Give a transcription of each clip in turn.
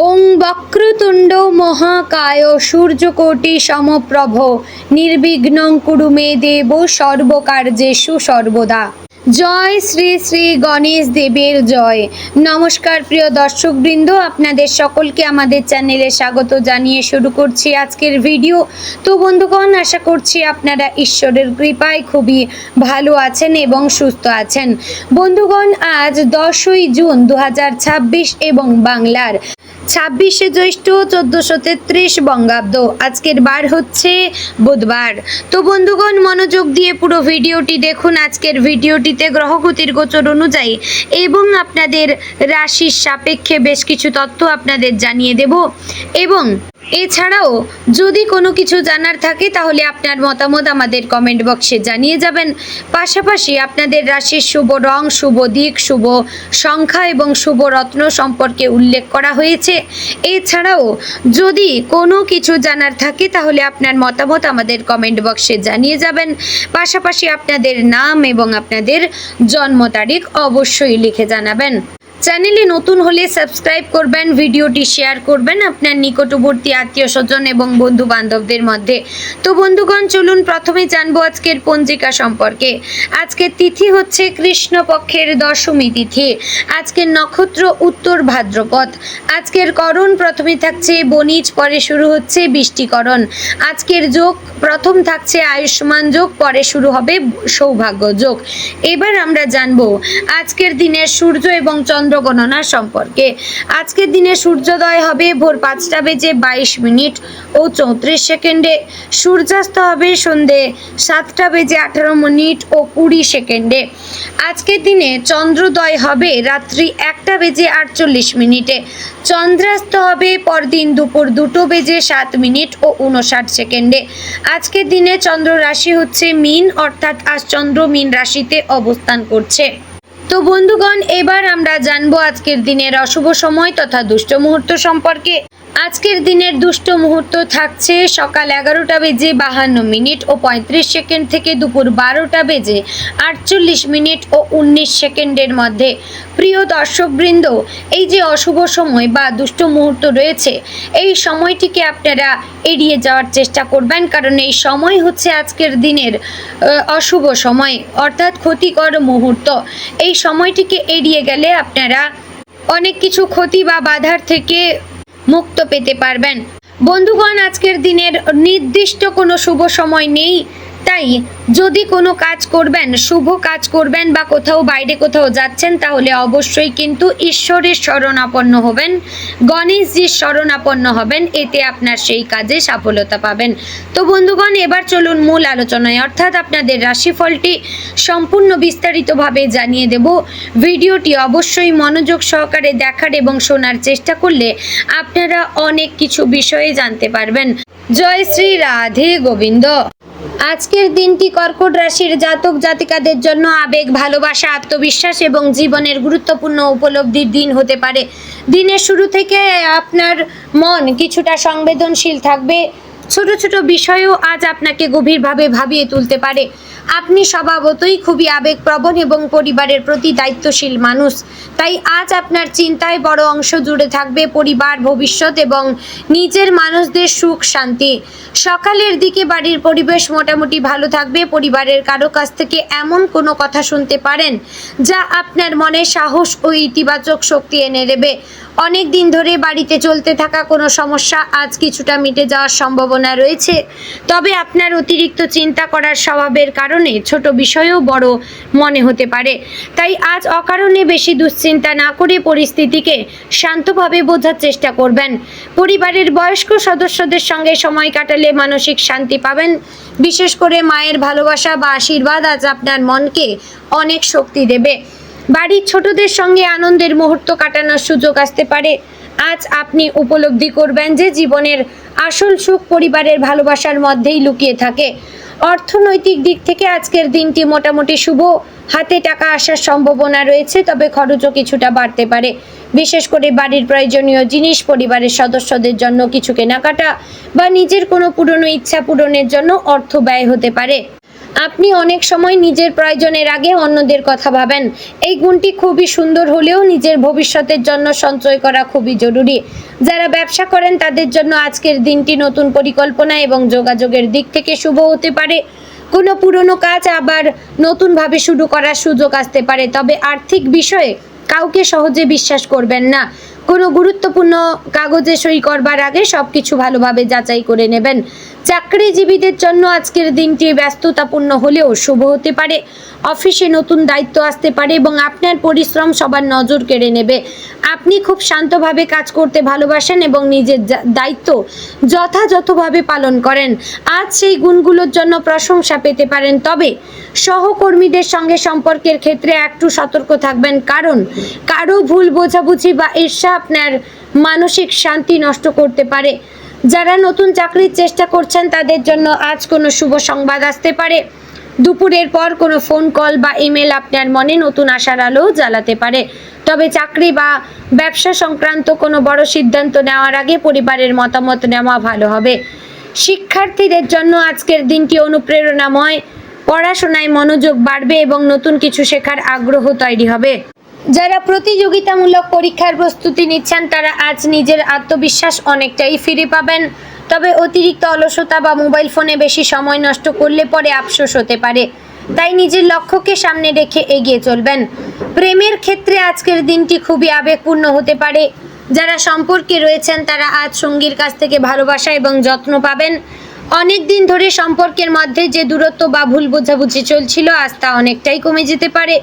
ওং বক্রতুণ্ড মহাকায় সূর্যকোটি সমপ্রভ নির্বিঘ্নং কুরু মে দেব সর্বকার্যেষু সর্বদা। জয় শ্রী শ্রী গণেশ দেবের জয়। নমস্কার প্রিয় দর্শকবৃন্দ, আপনাদের সকলকে আমাদের চ্যানেলে স্বাগত জানিয়ে শুরু করছি আজকের ভিডিও। তো বন্ধুগণ, আশা করছি আপনারা ঈশ্বরের কৃপায় খুবই ভালো আছেন এবং সুস্থ আছেন। বন্ধুগণ, আজ 10ই জুন 2026 এবং বাংলার 26শে জ্যৈষ্ঠ 1433 বঙ্গাব্দ। আজকের বার হচ্ছে বুধবার। তো বন্ধুগণ, মনোযোগ দিয়ে পুরো ভিডিওটি দেখুন। আজকের ভিডিওটিতে গ্রহগতির গোচর অনুযায়ী এবং আপনাদের রাশির সাপেক্ষে বেশ কিছু তথ্য আপনাদের জানিয়ে দেব, এবং এছাড়াও যদি কোনো কিছু জানার থাকে তাহলে আপনার মতামত আমাদের কমেন্ট বক্সে জানিয়ে যাবেন। পাশাপাশি আপনাদের রাশির শুভ রং, শুভ দিক, শুভ সংখ্যা এবং শুভ রত্ন সম্পর্কে উল্লেখ করা হয়েছে। এছাড়াও যদি কোনো কিছু জানার থাকে তাহলে আপনার মতামত আমাদের কমেন্ট বক্সে জানিয়ে যাবেন। পাশাপাশি আপনাদের নাম এবং আপনাদের জন্ম তারিখ অবশ্যই লিখে জানাবেন। চ্যানেলে নতুন হলে সাবস্ক্রাইব করবেন, ভিডিওটি শেয়ার করবেন আপনার নিকটবর্তী আত্মীয় স্বজন এবং বন্ধু বান্ধবদের মধ্যে। তো বন্ধুগণ, চলুন প্রথমে জানবো আজকের পঞ্জিকা সম্পর্কে। আজকের তিথি হচ্ছে কৃষ্ণপক্ষের দশমী তিথি। আজকের নক্ষত্র উত্তর ভাদ্রপদ। আজকের করণ প্রথমে থাকছে বণিজ, পরে শুরু হচ্ছে বৃষ্টিকরণ। আজকের যোগ প্রথম থাকছে আয়ুষ্মান যোগ, পরে শুরু হবে সৌভাগ্য যোগ। এবার আমরা জানবো আজকের দিনের সূর্য এবং চন্দ্র গণনা সম্পর্কে। আজকের দিনে সূর্যোদয় হবে ভোর 5:22 ও 34 সেকেন্ডে। সূর্যাস্ত হবে সন্ধে 7:18 ও 20 সেকেন্ডে। আজকের দিনে চন্দ্রোদয় হবে রাত্রি 1:48। চন্দ্রাস্ত হবে পরদিন দুপুর 2:07 ও 59 সেকেন্ডে। আজকের দিনে চন্দ্র রাশি হচ্ছে মীন, অর্থাৎ আজ চন্দ্র মীন রাশিতে অবস্থান করছে। তো বন্ধুগণ, এবার আমরা জানবো আজকের দিনের অশুভ সময় তথা দুষ্ট মুহূর্ত সম্পর্কে। আজকের দিনের দুষ্ট মুহূর্ত থাকছে সকাল 11:52 ও 35 সেকেন্ড থেকে দুপুর 12:48 ও 19 সেকেন্ডের মধ্যে। প্রিয় দর্শকবৃন্দ, এই যে অশুভ সময় বা দুষ্ট মুহূর্ত রয়েছে, এই সময়টিকে আপনারা এড়িয়ে যাওয়ার চেষ্টা করবেন, কারণ এই সময় হচ্ছে আজকের দিনের অশুভ সময়, অর্থাৎ ক্ষতিকর মুহূর্ত। এই সময়টিকে এড়িয়ে গেলে আপনারা অনেক কিছু ক্ষতি বা বাধার থেকে মুক্ত পেতে পারবেন। বন্ধুগণ, আজকের দিনের নির্দিষ্ট কোনো শুভ সময় নেই, তাই যদি কোনো কাজ করবেন, শুভ কাজ করবেন বা কোথাও বাইরে কোথাও যাচ্ছেন, তাহলে অবশ্যই কিন্তু ঈশ্বরের শরণাপন্ন হবেন, গণেশজির শরণাপন্ন হবেন, এতে আপনার সেই কাজে সফলতা পাবেন। তো বন্ধুগণ, এবার চলুন মূল আলোচনায়, অর্থাৎ আপনাদের রাশিফলটি সম্পূর্ণ বিস্তারিতভাবে জানিয়ে দেব। ভিডিওটি অবশ্যই মনোযোগ সহকারে দেখার এবং শোনার চেষ্টা করলে আপনারা অনেক কিছু বিষয়ে জানতে পারবেন। জয় শ্রী রাধে গোবিন্দ। আজকের দিনটি কর্কট রাশির জাতক জাতিকাদের জন্য আবেগ, ভালোবাসা, আত্মবিশ্বাস এবং জীবনের গুরুত্বপূর্ণ উপলব্ধির দিন হতে পারে। দিনের শুরু থেকে আপনার মন কিছুটা সংবেদনশীল থাকবে। ছোট ছোট বিষয়ও আজ আপনাকে গভীরভাবে ভাবিয়ে তুলতে পারে। আপনি স্বভাবতই খুবই আবেগপ্রবণ এবং পরিবারের প্রতি দায়িত্বশীল মানুষ, তাই আজ আপনার চিন্তায় বড় অংশ জুড়ে থাকবে পরিবার, ভবিষ্যৎ এবং নিজের মানুষদের সুখ শান্তি। সকালের দিকে বাড়ির পরিবেশ মোটামুটি ভালো থাকবে। পরিবারের কারো কাছ থেকে এমন কোনো কথা শুনতে পারেন যা আপনার মনে সাহস ও ইতিবাচক শক্তি এনে দেবে। অনেক দিন ধরে বাড়িতে চলতে থাকা কোনো সমস্যা আজ কিছুটা মিটে যাওয়ার সম্ভাবনা রয়েছে, তবে আপনার অতিরিক্ত চিন্তা করার স্বভাবের কারণে ছোট বিষয়ও বড় মনে হতে পারে। তাই আজ অকারণে বেশি দুশ্চিন্তা না করে পরিস্থিতিকে শান্তভাবে বোঝার চেষ্টা করবেন। পরিবারের বয়স্ক সদস্যদের সঙ্গে সময় কাটালে মানসিক শান্তি পাবেন। বিশেষ করে মায়ের ভালোবাসা বা আশীর্বাদ আজ আপনার মনকে অনেক শক্তি দেবে। বাড়ির ছোটদের সঙ্গে আনন্দের মুহূর্ত কাটানোর সুযোগ আসতে পারে। আজ আপনি উপলব্ধি করবেন যে জীবনের আসল সুখ পরিবারের ভালোবাসার মধ্যেই লুকিয়ে থাকে। অর্থনৈতিক দিক থেকে আজকের দিনটি মোটামুটি শুভ। হাতে টাকা আসার সম্ভাবনা রয়েছে, তবে খরচও কিছুটা বাড়তে পারে। বিশেষ করে বাড়ির প্রয়োজনীয় জিনিস, পরিবারের সদস্যদের জন্য কিছু কেনাকাটা বা নিজের কোনো পুরনো ইচ্ছা পূরণের জন্য অর্থ ব্যয় হতে পারে। আপনি অনেক সময় নিজের প্রয়োজনের আগে অন্যদের কথা ভাবেন। এই গুণটি খুবই সুন্দর হলেও নিজের ভবিষ্যতের জন্য সঞ্চয় করা খুবই জরুরি। যারা ব্যবসা করেন তাদের জন্য আজকের দিনটি নতুন পরিকল্পনা এবং যোগাযোগের দিক থেকে শুভ হতে পারে। কোনো পুরনো কাজ আবার নতুনভাবে শুরু করার সুযোগ আসতে পারে, তবে আর্থিক বিষয়ে কাউকে সহজে বিশ্বাস করবেন না। কোনো গুরুত্বপূর্ণ কাগজে সই করবার আগে সবকিছু ভালোভাবে যাচাই করে নেবেন। চাকরিজীবীদের জন্য আজকের দিনটি ব্যস্ততাপূর্ণ হলেও শুভ হতে পারে। অফিসে নতুন দায়িত্ব আসতে পারে এবং আপনার পরিশ্রম সবার নজর কেড়ে নেবে। আপনি খুব শান্তভাবে কাজ করতে ভালোবাসেন এবং নিজের দায়িত্ব যথাযথভাবে পালন করেন। আজ সেই গুণগুলোর জন্য প্রশংসা পেতে পারেন, তবে সহকর্মীদের সঙ্গে সম্পর্কের ক্ষেত্রে একটু সতর্ক থাকবেন, কারণ কারো ভুল বোঝাবুঝি বা ঈর্ষা আপনার মানসিক শান্তি নষ্ট করতে পারে। যারা নতুন চাকরির চেষ্টা করছেন তাদের জন্য আজ কোনো শুভ সংবাদ আসতে পারে। দুপুরের পর কোনো ফোন কল বা ইমেল আপনার মনে নতুন আশার আলো জ্বালাতে পারে, তবে চাকরি বা ব্যবসা সংক্রান্ত কোনো বড় সিদ্ধান্ত নেওয়ার আগে পরিবারের মতামত নেওয়া ভালো হবে। শিক্ষার্থীদের জন্য আজকের দিনটি অনুপ্রেরণাময়। পড়াশোনায় মনোযোগ বাড়বে এবং নতুন কিছু শেখার আগ্রহ তৈরি হবে। যারা প্রতিযোগিতামূলক পরীক্ষার প্রস্তুতি নিচ্ছেন তারা আজ নিজের আত্মবিশ্বাস অনেকটাই ফিরে পাবেন, তবে অতিরিক্ত অলসতা বা মোবাইল ফোনে বেশি সময় নষ্ট করলে পরে আফসোস হতে পারে। তাই নিজের লক্ষ্যকে সামনে রেখে এগিয়ে চলবেন। প্রেমের ক্ষেত্রে আজকের দিনটি খুবই আবেগপূর্ণ হতে পারে। যারা সম্পর্কে রয়েছেন তারা আজ সঙ্গীর কাছ থেকে ভালোবাসা এবং যত্ন পাবেন। অনেক দিন ধরে সম্পর্কের মধ্যে যে দূরত্ব বা ভুল বোঝাবুঝি চলছিল আজ তা অনেকটাই কমে যেতে পারে,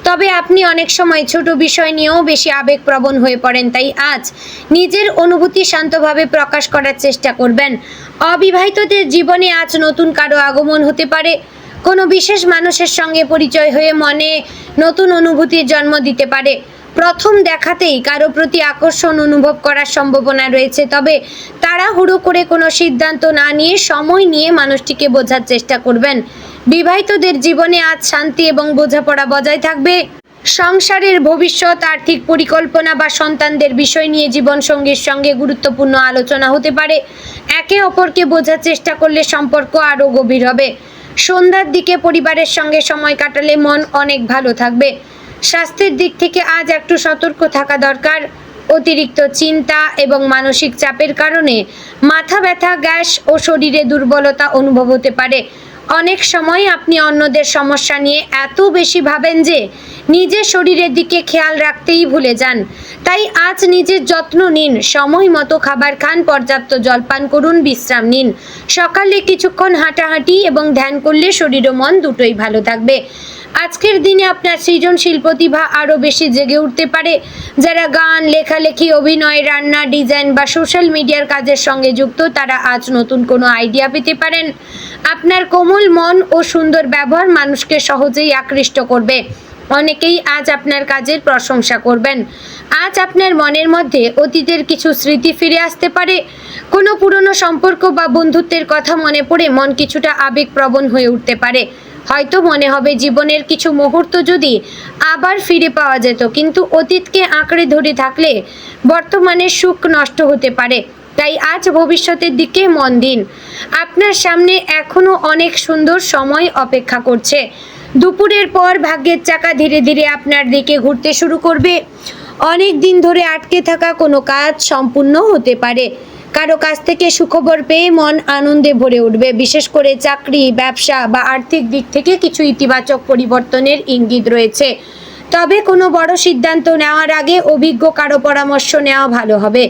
তবে আপনি অনেক সময় ছোট বিষয় নিয়েও বেশি আবেগপ্রবণ হয়ে পড়েন। তাই আজ নিজের অনুভূতি শান্তভাবে প্রকাশ করার চেষ্টা করবেন। অবিবাহিতদের জীবনে আজ নতুন কারো আগমন হতে পারে। কোনো বিশেষ মানুষের সঙ্গে পরিচয় হয়ে মনে নতুন অনুভূতির জন্ম দিতে পারে। প্রথম দেখাতেই কারো প্রতি আকর্ষণ অনুভব করার সম্ভাবনা রয়েছে, তবে তাড়াহুড়ো করে কোনো সিদ্ধান্ত না নিয়ে সময় নিয়ে মানুষটিকে বোঝার চেষ্টা করবেন। বিবাহিতদের জীবনে আজ শান্তি এবং বোঝাপড়া বজায় থাকবে। সংসারের ভবিষ্যৎ, আর্থিক পরিকল্পনা বা সন্তানদের বিষয় নিয়ে জীবনসঙ্গীর সঙ্গে গুরুত্বপূর্ণ আলোচনা হতে পারে। একে অপরকে বোঝার চেষ্টা করলে সম্পর্ক আরও গভীর হবে। সন্ধ্যার দিকে পরিবারের সঙ্গে সময় কাটালে মন অনেক ভালো থাকবে। স্বাস্থ্যের দিক থেকে আজ একটু সতর্ক থাকা দরকার। অতিরিক্ত চিন্তা এবং মানসিক চাপের কারণে মাথা ব্যথা, গ্যাস ও শরীরে দুর্বলতা অনুভব হতে পারে। অনেক সময় আপনি অন্যদের সমস্যা নিয়ে এত বেশি ভাবেন যে নিজের শরীরের দিকে খেয়াল রাখতেই ভুলে যান। তাই আজ নিজের যত্ন নিন, সময় মতো খাবার খান, পর্যাপ্ত জল পান করুন, বিশ্রাম নিন। সকালে কিছুক্ষণ হাঁটাহাঁটি এবং ধ্যান করলে শরীর ও মন দুটোই ভালো থাকবে। আজকের দিনে আপনার সৃজনশীল প্রতিভা আরও বেশি জেগে উঠতে পারে। যারা গান, লেখালেখি, অভিনয়, রান্না, ডিজাইন বা সোশ্যাল মিডিয়ার কাজের সঙ্গে যুক্ত তারা আজ নতুন কোনো আইডিয়া পেতে পারেন। আপনার কোমল মন ও সুন্দর ব্যবহার মানুষকে সহজেই আকৃষ্ট করবে। অনেকেই আজ আপনার কাজের প্রশংসা করবেন। আজ আপনার মনের মধ্যে অতীতের কিছু স্মৃতি ফিরে আসতে পারে। কোনো পুরনো সম্পর্ক বা বন্ধুত্বের কথা মনে পড়ে মন কিছুটা আবেগপ্রবণ হয়ে উঠতে পারে। হয়তো মনে হবে জীবনের কিছু মুহূর্ত যদি আবার ফিরে পাওয়া যেত, কিন্তু অতীতকে আঁকড়ে ধরে থাকলে বর্তমানের সুখ নষ্ট হতে পারে। তাই আজ ভবিষ্যতের দিকে মন দিন। আপনার সামনে এখনও অনেক সুন্দর সময় অপেক্ষা করছে। দুপুরের পর ভাগ্যের চাকা ধীরে ধীরে আপনার দিকে ঘুরতে শুরু করবে। অনেক দিন ধরে আটকে থাকা কোনো কাজ সম্পূর্ণ হতে পারে। কারো কাছ থেকে সুখবর পেয়ে মন আনন্দে ভরে উঠবে। বিশেষ করে চাকরি, ব্যবসা বা আর্থিক দিক থেকে কিছু ইতিবাচক পরিবর্তনের ইঙ্গিত রয়েছে, তবে কোনো বড় সিদ্ধান্ত নেওয়ার আগে অভিজ্ঞ কারো পরামর্শ নেওয়া ভালো হবে।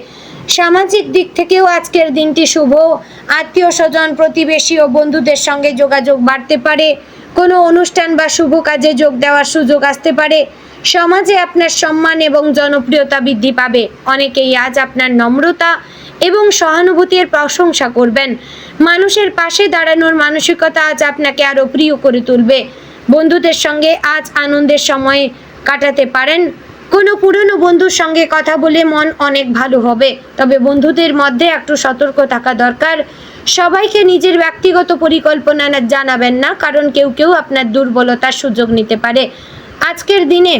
সামাজিক দিক থেকেও আজকের দিনটি শুভ। আত্মীয় স্বজন, প্রতিবেশী ও বন্ধুদের সঙ্গে যোগাযোগ বাড়তে পারে। কোনো অনুষ্ঠান বা শুভ কাজে যোগ দেওয়ার সুযোগ আসতে পারে। সমাজে আপনার সম্মান এবং জনপ্রিয়তা বৃদ্ধি পাবে। অনেকেই আজ আপনার নম্রতা এবং সহানুভূতির প্রশংসা করবেন। মানুষের পাশে দাঁড়ানোর মানসিকতা আজ আপনাকে আরও প্রিয় করে তুলবে। বন্ধুদের সঙ্গে আজ আনন্দের সময় কাটাতে পারেন। কোনো পুরনো বন্ধুর সঙ্গে কথা বলে মন অনেক ভালো হবে, তবে বন্ধুদের মধ্যে একটু সতর্ক থাকা দরকার। সবাইকে নিজের ব্যক্তিগত পরিকল্পনা জানাবেন না, কারণ কেউ কেউ আপনার দুর্বলতার সুযোগ নিতে পারে। আজকের দিনে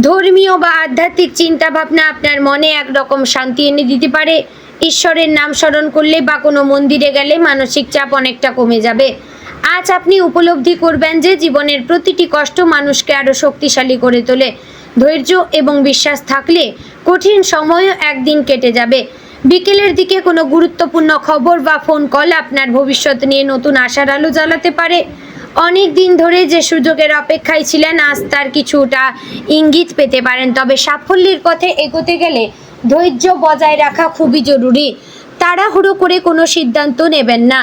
ধর্মীয় বা আধ্যাত্মিক চিন্তা ভাবনা আপনার মনে একরকম শান্তি এনে দিতে পারে। ঈশ্বরের নাম স্মরণ করলে বা কোনো মন্দিরে গেলে মানসিক চাপ অনেকটা কমে যাবে। আজ আপনি উপলব্ধি করবেন যে জীবনের প্রতিটি কষ্ট মানুষকে আরও শক্তিশালী করে তোলে। ধৈর্য এবং বিশ্বাস থাকলে কঠিন সময়ও একদিন কেটে যাবে। বিকেলের দিকে কোনো গুরুত্বপূর্ণ খবর বা ফোন কল আপনার ভবিষ্যৎ নিয়ে নতুন আশার আলো জ্বালাতে পারে। অনেক দিন ধরে যে সুযোগের অপেক্ষায় ছিলেন আজ তার কিছুটা ইঙ্গিত পেতে পারেন। তবে সাফল্যের পথে এগোতে গেলে ধৈর্য বজায় রাখা খুবই জরুরি। তাড়াহুড়ো করে কোনো সিদ্ধান্ত নেবেন না।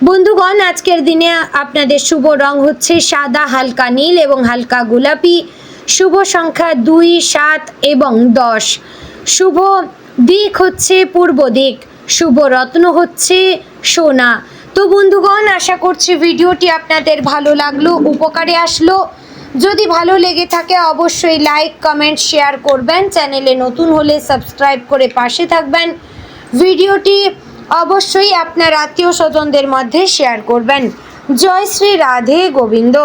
বন্ধুগণ, আজকের দিনে আপনাদের শুভ রং হচ্ছে সাদা, হালকা নীল এবং হালকা গোলাপি। শুভ সংখ্যা 2, 7 এবং 10। শুভ দিক হচ্ছে পূর্ব দিক। শুভ রত্ন হচ্ছে সোনা। তো বন্ধুগণ, আশা করছি ভিডিওটি আপনাদের ভালো লাগলো, উপকারে আসলো। যদি ভালো লেগে থাকে অবশ্যই লাইক, কমেন্ট, শেয়ার করবেন। চ্যানেলে নতুন হলে সাবস্ক্রাইব করে পাশে থাকবেন। ভিডিওটি অবশ্যই আপনার আত্মীয় স্বজনদের মধ্যে শেয়ার করবেন। জয় শ্রী রাধে গোবিন্দ।